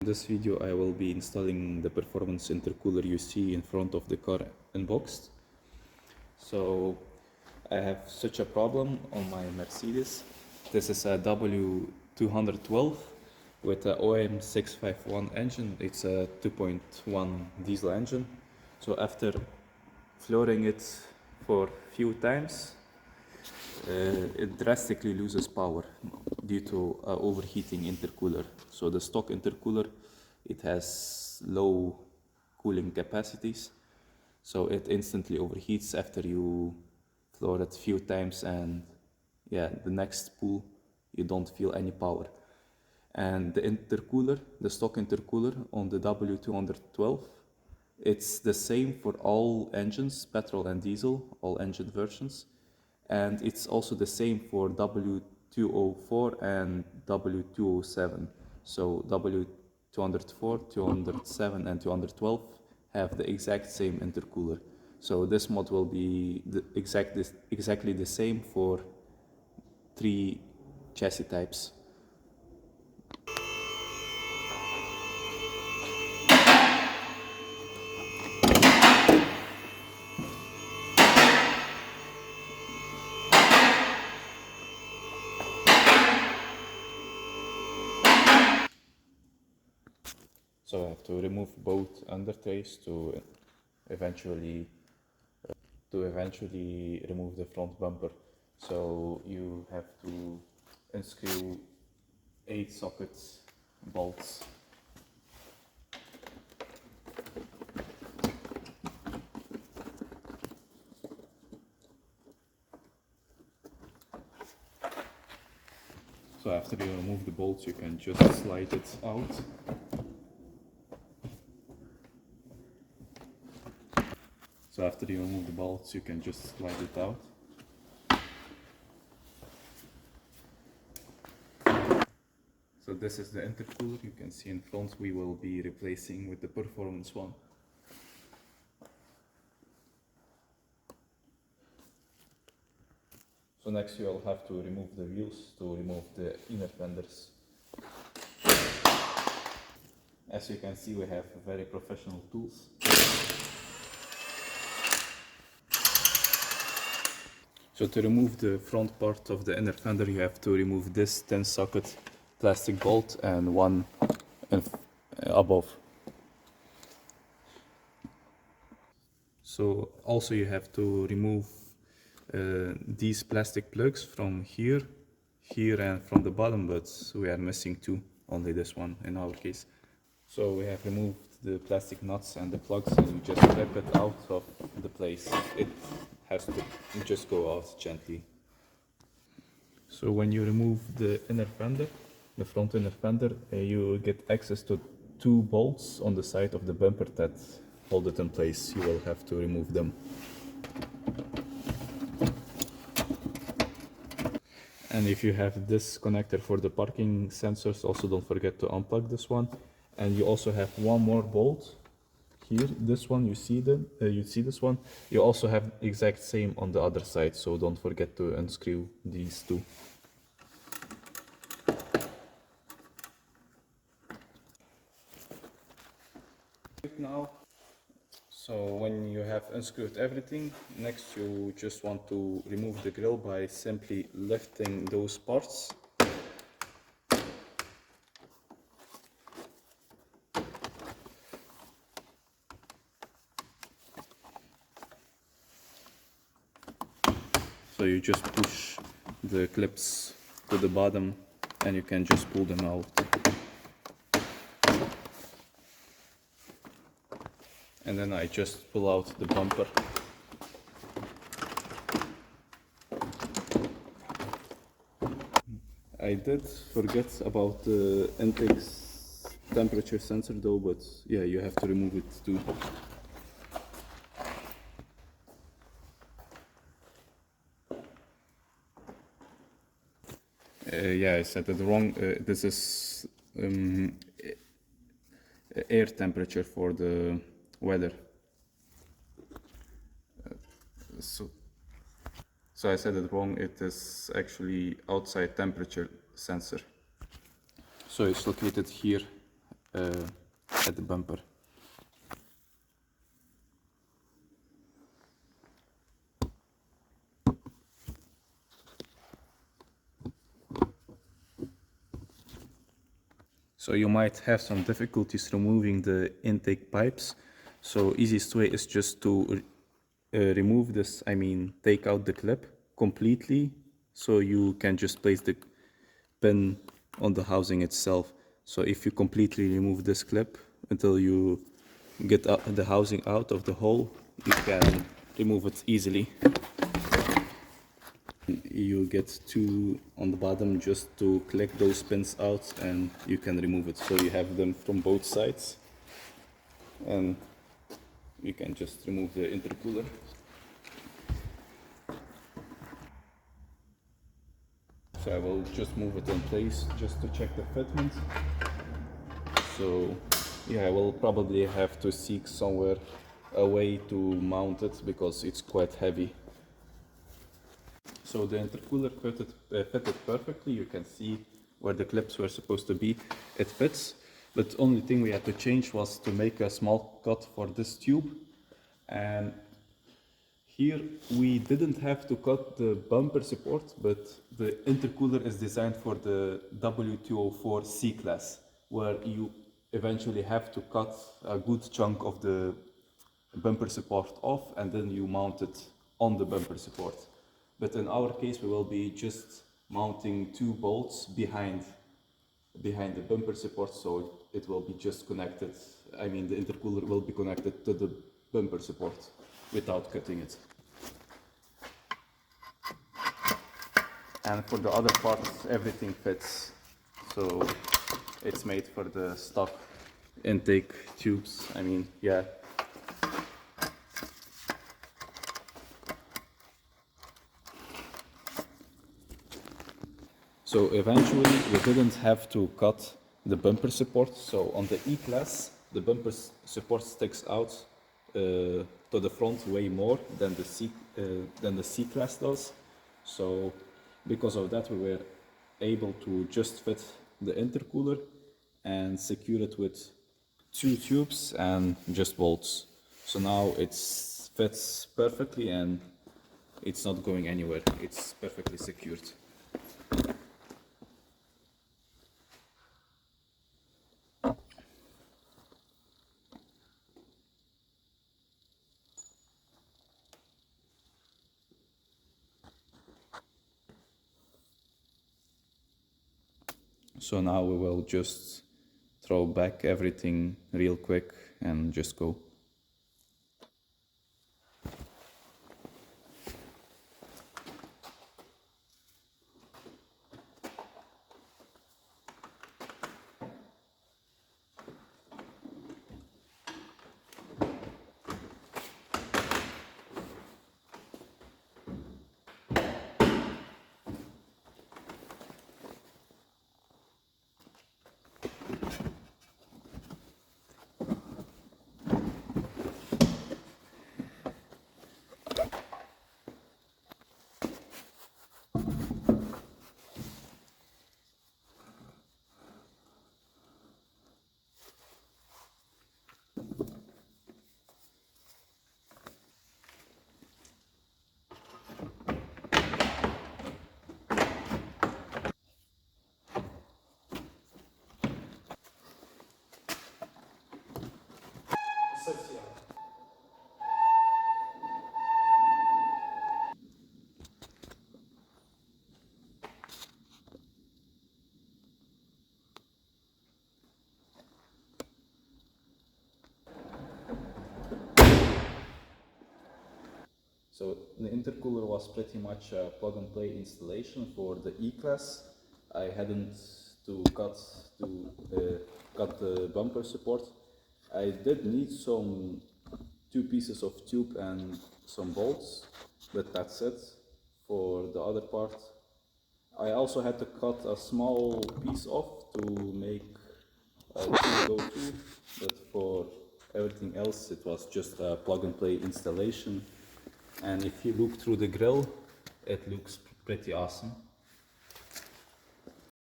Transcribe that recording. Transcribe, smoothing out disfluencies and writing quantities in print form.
In this video I will be installing the performance intercooler you see in front of the car unboxed. So I have such a problem on my Mercedes. This is a W212 with a OM651 engine. It's a 2.1 diesel engine. So after flooring it for few times, it drastically loses power due to overheating intercooler. So the stock intercooler, it has low cooling capacities, so it instantly overheats after you floor it few times, and yeah, the next spool you don't feel any power. And the intercooler, the stock intercooler on the W212, it's the same for all engines, petrol and diesel, all engine versions. And it's also the same for W204 and W207. So W204, 207 and 212 have the exact same intercooler. So this mod will be exactly the same for 3 chassis types. So I have to remove both under trays to eventually remove the front bumper. So you have to unscrew 8 sockets bolts. So after you remove the bolts, you can just slide it out. So after you remove the bolts, you can just slide it out. So this is the intercooler you can see in front. We will be replacing with the performance one. So next you will have to remove the wheels to remove the inner fenders. As you can see, we have very professional tools. So to remove the front part of the inner fender, you have to remove this 10 socket plastic bolt and one above. So also you have to remove these plastic plugs from here, and from the bottom, but we are missing 2, only this one in our case. So we have removed the plastic nuts and the plugs, and you just clip it out of the place. It has to just go out gently. So when you remove the inner fender, the front inner fender, you get access to 2 bolts on the side of the bumper that hold it in place. You will have to remove them. And if you have this connector for the parking sensors, also don't forget to unplug this one. And you also have one more bolt here. This one, you see this one. You also have exact same on the other side, so don't forget to unscrew these 2. Now, so when you have unscrewed everything, next you just want to remove the grille by simply lifting those parts. So you just push the clips to the bottom and you can just pull them out. And then I just pull out the bumper. I did forget about the intake's temperature sensor though, but yeah, you have to remove it too. Yeah, I said it wrong. This is air temperature for the weather. So I said it wrong. It is actually outside temperature sensor. So it's located here at the bumper. So you might have some difficulties removing the intake pipes. So easiest way is just to remove this, take out the clip completely, so you can just place the pin on the housing itself. So if you completely remove this clip until you get the housing out of the hole, you can remove it easily. You get two on the bottom just to collect those pins out, and you can remove it. So you have them from both sides, and you can just remove the intercooler. So I will just move it in place just to check the fitment. So yeah, I will probably have to seek somewhere a way to mount it because it's quite heavy. So the intercooler fitted perfectly. You can see where the clips were supposed to be. It fits, but the only thing we had to change was to make a small cut for this tube. And here we didn't have to cut the bumper support, but the intercooler is designed for the W212 C-class, where you eventually have to cut a good chunk of the bumper support off and then you mount it on the bumper support. But in our case, we will be just mounting two bolts behind the bumper support, so it will be just connected. The intercooler will be connected to the bumper support without cutting it. And for the other parts, everything fits. So it's made for the stock intake tubes. Yeah. So eventually we didn't have to cut the bumper support. So on the E-Class, the bumper support sticks out to the front way more than the C-Class does. So because of that, we were able to just fit the intercooler and secure it with two tubes and just bolts. So now it fits perfectly and it's not going anywhere. It's perfectly secured. So now we will just throw back everything real quick and just go. So the intercooler was pretty much a plug-and-play installation for the E-Class. I hadn't to cut the bumper support. I did need two pieces of tube and some bolts, but that's it. For the other part, I also had to cut a small piece off to make a go-to, but for everything else, it was just a plug-and-play installation. And if you look through the grille, it looks pretty awesome.